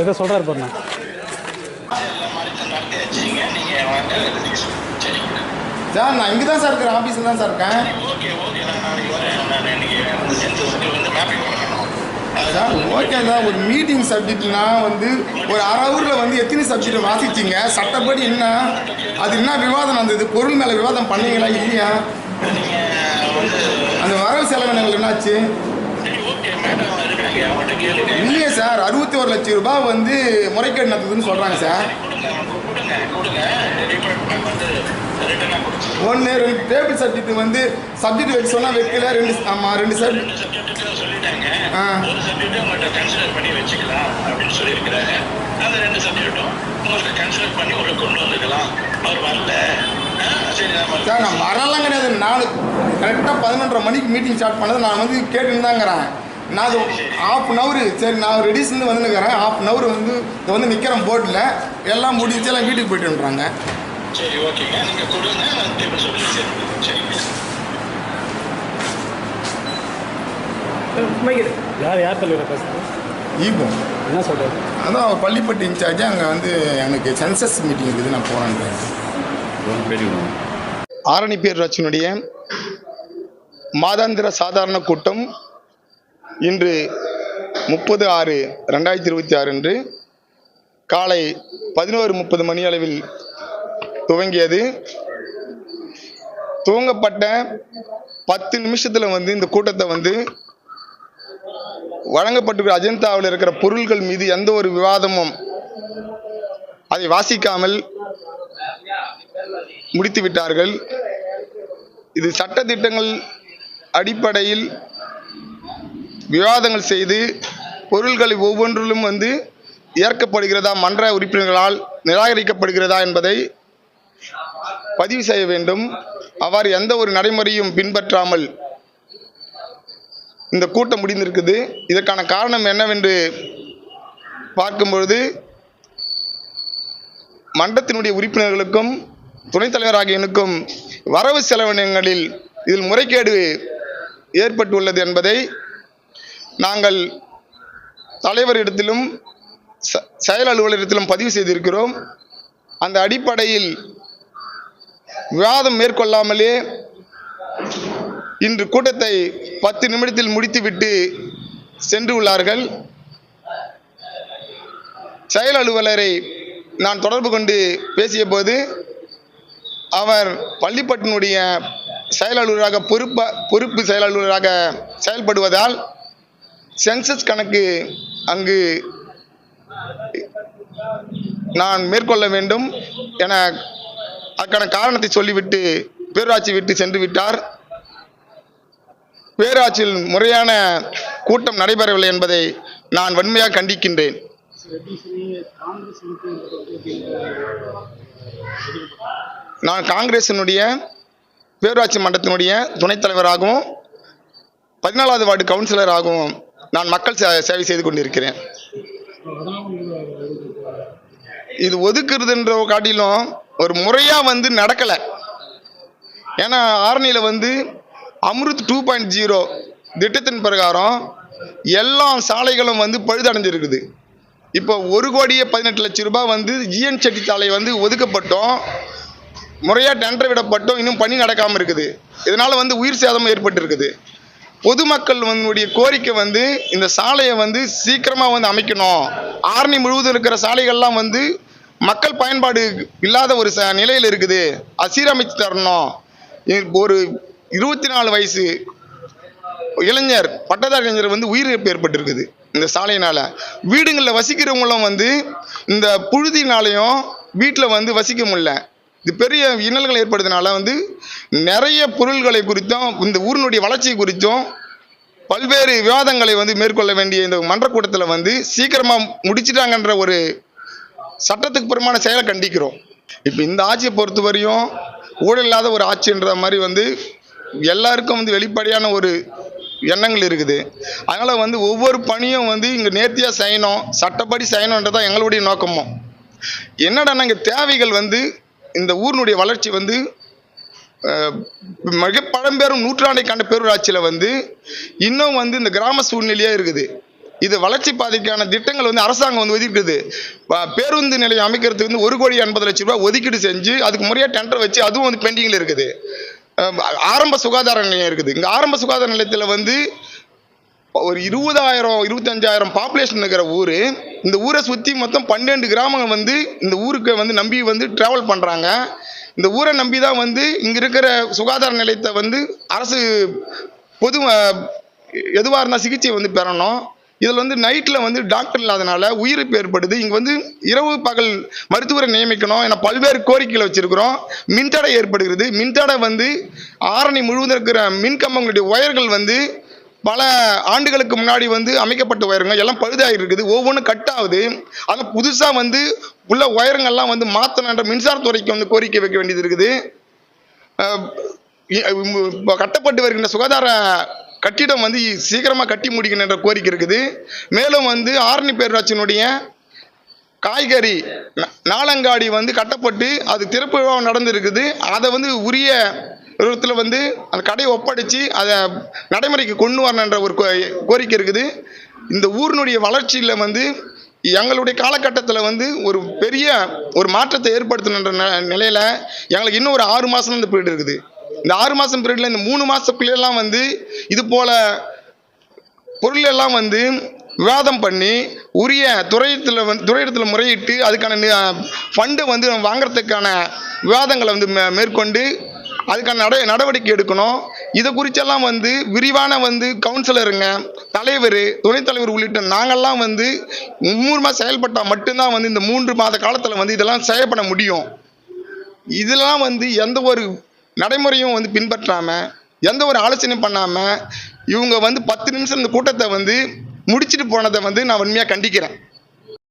ஏதோ சொல்கிறாரு பாருண்ணா. சார் நான் இங்கே தான் சார் இருக்கிறேன், ஆஃபீஸில் தான் சார் இருக்கேன். சார் ஓகே சார், ஒரு மீட்டிங் சப்ஜெக்ட்னா வந்து ஒரு அரை ஹவரில் வந்து எத்தனை சப்ஜெக்டை வாசிச்சிங்க, சட்டப்படி என்ன அது என்ன விவாதம் வந்தது, பொருள் மேலே விவாதம் பண்ணீங்களா இல்லையா, அந்த வரவு செலவினங்கள் என்னாச்சு இல்லையா சார்? 61 லட்சம் ரூபாய் வந்து முறைகேடு நடந்ததுன்னு சொல்கிறாங்க சார். ஒன்று 2 டேபிள் சப்ஜெக்ட் வந்து சப்ஜெக்ட் வைக்க சொன்னால் வைக்கல, 2 ஆமாம் 2 சப்ஜெக்ட் சொல்லிட்டாங்க. ஒரு சப்ஜெக்ட் உங்கள்கிட்ட கன்சிடர் பண்ணி வச்சுக்கலாம் அப்படின்னு சொல்லியிருக்கிறாங்க. அந்த 2 சப்ஜெக்ட்டும் உங்களுக்கு கன்சிடர் பண்ணி உள்ள கொண்டு வந்துக்கலாம். அவர் வரல. சரி சார் நான் வரலாம் கிடையாது. நான் கரெக்டாக 11:30 மணிக்கு மீட்டிங் ஸ்டார்ட் பண்ணது நான் வந்து கேட்டுன்னு தாங்கிறேன். நான் அது ½ சரி நான் ரெடிஸ்லேருந்து வந்துருக்கிறேன். ½ வந்து இதை வந்து நிற்கிறேன் போர்டில், எல்லாம் முடிஞ்சு எல்லாம் வீட்டுக்கு போய்ட்டுன்றாங்க. சரி ஓகேங்க, நீங்கள் கொடுங்க, நான் டேபிள் சொல்லுங்கள். சரி சரிங்க. யார் தலைவர் பேசுகிறேன்? ஈபோ என்ன சொல்கிறாரு? அதான் அவர் பள்ளிப்பட்டு இன்சார்ஜ். அங்கே வந்து எனக்கு சென்சஸ் மீட்டிங் இருக்குது, நான் போகிறேன். ஆரணி பேரூராட்சியினுடைய மாதாந்திர சாதாரண கூட்டம் இன்று 30/6/2026 அன்று காலை 11:30 மணி அளவில் துவங்கியது. துவங்கப்பட்ட 10 நிமிஷத்தில் வந்து இந்த கூட்டத்தை வந்து வழங்கப்பட்டிருக்கிற அஜெண்டாவில் இருக்கிற பொருள்கள் மீது எந்த ஒரு விவாதமும் அதை வாசிக்காமல் முடித்து விட்டார்கள். இது சட்ட திட்டங்கள் அடிப்படையில் விவாதங்கள் செய்து பொருள்களை ஒவ்வொன்றிலும் வந்து ஏற்கப்படுகிறதா, மன்ற உறுப்பினர்களால் நிராகரிக்கப்படுகிறதா என்பதை பதிவு செய்ய வேண்டும். அவ்வாறு எந்த ஒரு நடைமுறையும் பின்பற்றாமல் இந்த கூட்டம் முடிந்திருக்குது. இதற்கான காரணம் என்னவென்று பார்க்கும்பொழுது மன்றத்தினுடைய உறுப்பினர்களுக்கும் துணைத் தலைவராகிய எனக்கும் வரவு செலவினங்களில் இதில் முறைகேடு ஏற்பட்டுள்ளது என்பதை நாங்கள் தலைவரிடத்திலும் செயல் அலுவலரிடத்திலும் பதிவு செய்திருக்கிறோம். அந்த அடிப்படையில் விவாதம் மேற்கொள்ளாமலே இன்று கூட்டத்தை 10 நிமிடத்தில் முடித்துவிட்டு சென்று உள்ளார்கள். செயல் அலுவலரை நான் தொடர்பு கொண்டு பேசிய போது அவர் பள்ளிப்பட்டினுடைய செயல் அலுவலராக பொறுப்பு செயல் அலுவலராக செயல்படுவதால் சென்சஸ் கணக்கு அங்கு நான் மேற்கொள்ள வேண்டும் என அதற்கான காரணத்தை சொல்லிவிட்டு பேரூராட்சி விட்டு சென்று விட்டார். பேரூராட்சியில் முறையான கூட்டம் நடைபெறவில்லை என்பதை நான் வன்மையாக கண்டிக்கின்றேன். நான் காங்கிரசினுடைய பேரூராட்சி மன்றத்தினுடைய துணைத் தலைவராகவும் 14வது வார்டு கவுன்சிலராகவும் நான் மக்கள் சேவை செய்து கொண்டிருக்கிறேன். இது ஒதுக்குறதுன்ற காட்டிலும் ஒரு முறையாக வந்து நடக்கலை. ஏன்னா ஆரணியில் வந்து அம்ருத் 2.0 திட்டத்தின் பிரகாரம் எல்லா சாலைகளும் வந்து பழுதடைஞ்சிருக்குது. இப்போ 1,18,00,000 ரூபாய் வந்து ஜிஎன் செட்டி சாலை வந்து ஒதுக்கப்பட்டோம், முறையாக டெண்டர் விடப்பட்டோம், இன்னும் பணி நடக்காமல் இருக்குது. இதனால் வந்து உயிர் சேதம் ஏற்பட்டு இருக்குது. பொதுமக்கள் வந்து கோரிக்கை வந்து இந்த சாலையை வந்து சீக்கிரமாக வந்து அமைக்கணும். ஆரணி முழுவதும் இருக்கிற சாலைகள்லாம் வந்து மக்கள் பயன்பாடு இல்லாத ஒரு நிலையில் இருக்குது, சீரமைச்சு தரணும். ஒரு 24 வயசு இளைஞர் பட்டதாரி இளைஞர் வந்து உயிரிழப்பு ஏற்பட்டிருக்குது இந்த சாலையினால். வீடுங்களில் வசிக்கிறவங்களும் வந்து இந்த புழுதினாலையும் வீட்டில் வந்து வசிக்க முடியல. இது பெரிய இன்னல்கள் ஏற்படுறதுனால வந்து நிறைய பொருள்களை குறித்தும் இந்த ஊரினுடைய வளர்ச்சி குறித்தும் பல்வேறு விவாதங்களை வந்து மேற்கொள்ள வேண்டிய இந்த மன்ற கூட்டத்தில் வந்து சீக்கிரமாக முடிச்சிட்டாங்கன்ற ஒரு சட்டத்துக்கு புறமான செயலை கண்டிக்கிறோம். இப்போ இந்த ஆட்சியை பொறுத்த வரையும் ஊழல் இல்லாத ஒரு ஆட்சின்ற மாதிரி வந்து எல்லாருக்கும் வந்து வெளிப்படையான ஒரு எண்ணங்கள் இருக்குது. அதனால் வந்து ஒவ்வொரு பணியும் வந்து இங்கே நேர்த்தியாக செய்யணும், சட்டப்படி செய்யணுன்றதான் எங்களுடைய நோக்கமும். என்னடா இங்கே தேவைகள் வந்து இந்த ஊரினுடைய வளர்ச்சி வந்து மிக பழம்பெரும் நூற்றாண்டை கண்ட பேரூராட்சியில் வந்து இன்னும் வந்து இந்த கிராம சூழ்நிலையாக இருக்குது. இது வளர்ச்சி பாதைக்கான திட்டங்கள் வந்து அரசாங்கம் வந்து ஒதுக்கிடுது. பேருந்து நிலையம் அமைக்கிறதுக்கு வந்து 1,80,00,000 ரூபாய் ஒதுக்கீடு செஞ்சு அதுக்கு முறையாக டெண்டர் வச்சு அதுவும் வந்து பெண்டிங்கில் இருக்குது. ஆரம்ப சுகாதார நிலையம் இருக்குது. இங்கே ஆரம்ப சுகாதார நிலையத்தில் வந்து ஒரு 20,000 25,000 பாப்புலேஷன் இருக்கிற ஊர். இந்த ஊரை சுற்றி மொத்தம் 12 கிராமங்கள் வந்து இந்த ஊருக்கு வந்து நம்பி வந்து ட்ராவல் பண்ணுறாங்க. இந்த ஊரை நம்பி தான் வந்து இங்கே இருக்கிற சுகாதார நிலையத்தை வந்து அரசு பொது எதுவாக இருந்தால் சிகிச்சை வந்து பெறணும். இதில் வந்து நைட்டில் வந்து டாக்டர் இல்லாதனால உயிரிழப்பு ஏற்படுது. இங்கே வந்து இரவு பகல் மருத்துவரை நியமிக்கணும் என பல்வேறு கோரிக்கைகளை வச்சுருக்கிறோம். மின்தடை ஏற்படுகிறது. மின்தடை வந்து ஆரணி முழுவதும் இருக்கிற மின்கம்பங்களுடைய ஒயர்கள் வந்து பல ஆண்டுகளுக்கு முன்னாடி வந்து அமைக்கப்பட்ட ஒயருங்க எல்லாம் பழுதாகி இருக்குது. ஒவ்வொன்றும் கட் ஆகுது. அதில் புதுசாக வந்து உள்ள ஒயருங்கள்லாம் வந்து மாற்றணுன்ற மின்சாரத்துறைக்கு வந்து கோரிக்கை வைக்க வேண்டியது இருக்குது. கட்டப்பட்டு வருகின்ற சுகாதார கட்டிடம் வந்து சீக்கிரமாக கட்டி முடிக்கணும் என்ற கோரிக்கை இருக்குது. மேலும் வந்து ஆரணி பேரூராட்சியினுடைய காய்கறி நாளங்காடி வந்து கட்டப்பட்டு அது திறப்பு விழா நடந்திருக்குது. அதை வந்து உரிய விதத்தில் வந்து அந்த கடையை ஒப்படைச்சு அதை நடைமுறைக்கு கொண்டு வரணுன்ற ஒரு கோரிக்கை இருக்குது. இந்த ஊரினுடைய வளர்ச்சியில் வந்து எங்களுடைய காலகட்டத்தில் வந்து ஒரு பெரிய ஒரு மாற்றத்தை ஏற்படுத்தணுன்ற நிலையில் எங்களுக்கு இன்னும் ஒரு 6 மாதம் இந்த பீரியட் இருக்குது. இந்த 6 மாதம் பீரியடில் இந்த 3 மாதத்துக்குள்ளெல்லாம் வந்து இது போல் பொருள் எல்லாம் வந்து விவாதம் பண்ணி உரிய துறையிடத்தில் முறையிட்டு அதுக்கான ஃபண்டை வந்து வாங்கிறதுக்கான விவாதங்களை வந்து மேற்கொண்டு அதுக்கான நடவடிக்கை எடுக்கணும். இதை குறித்தெல்லாம் வந்து விரிவான வந்து கவுன்சிலருங்க, தலைவர், துணைத் தலைவர் உள்ளிட்ட நாங்கள்லாம் வந்து மும்முரமாக செயல்பட்டால் மட்டும்தான் வந்து இந்த 3 மாத காலத்தில் வந்து இதெல்லாம் செயல்பட முடியும். இதெல்லாம் வந்து எந்த ஒரு நடைமுறையும் வந்து பின்பற்றாமல் எந்த ஒரு ஆலோசனையும் பண்ணாமல் இவங்க வந்து 10 நிமிஷம் இந்த கூட்டத்தை வந்து முடிச்சுட்டு போனதை வந்து நான் உண்மையாக கண்டிக்கிறேன்.